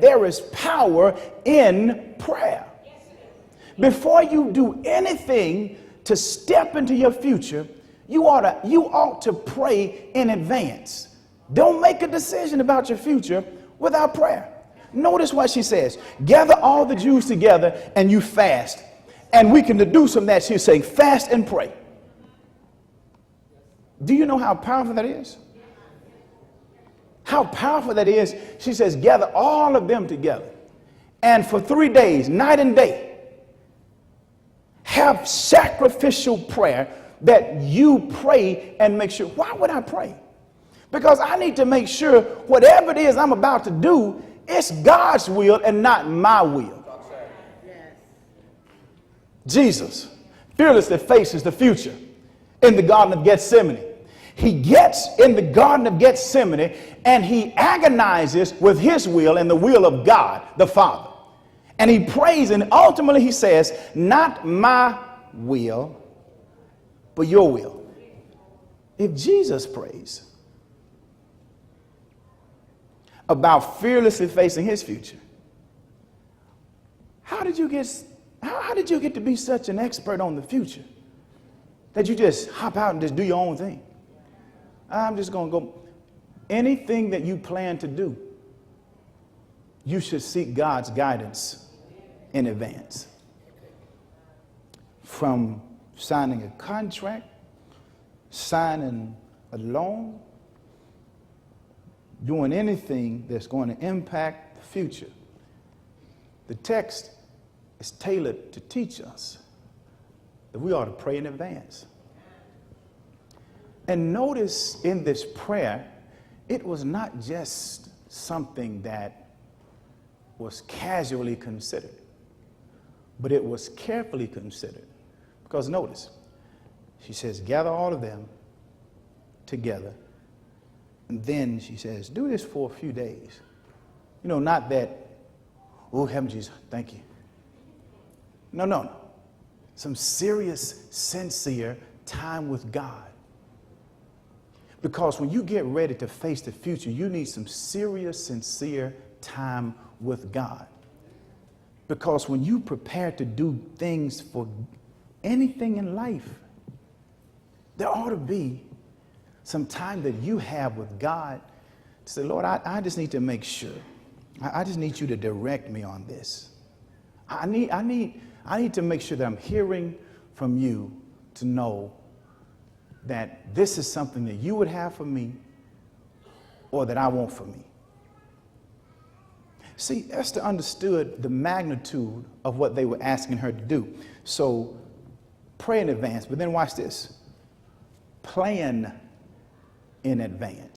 there is power in prayer. Before you do anything to step into your future, you ought to pray in advance. Don't make a decision about your future without prayer. Notice what she says. Gather all the Jews together and you fast. And we can deduce from that she's saying fast and pray. Do you know how powerful that is? How powerful that is. She says gather all of them together. And for 3 days, night and day, have sacrificial prayer that you pray and make sure. Why would I pray? Because I need to make sure whatever it is I'm about to do, it's God's will and not my will. Jesus fearlessly faces the future in the Garden of Gethsemane. He gets in the Garden of Gethsemane and he agonizes with his will and the will of God, the Father. And he prays and ultimately he says, not my will, but your will. If Jesus prays about fearlessly facing his future, how did you get to be such an expert on the future that you just hop out and just do your own thing? I'm just going to go. Anything that you plan to do, you should seek God's guidance in advance. From signing a contract, signing a loan, doing anything that's going to impact the future. The text is tailored to teach us that we ought to pray in advance. And notice in this prayer, it was not just something that was casually considered, but it was carefully considered. Because notice, she says, gather all of them together. And then she says, do this for a few days. You know, not that, oh, heaven, Jesus, thank you. No. Some serious, sincere time with God. Because when you get ready to face the future, you need some serious, sincere time with God. Because when you prepare to do things for anything in life, there ought to be some time that you have with God to say, Lord, I just need to make sure. I just need you to direct me on this. I need to make sure that I'm hearing from you to know that this is something that you would have for me or that I want for me. See, Esther understood the magnitude of what they were asking her to do. So pray in advance, but then watch this. Plan in advance.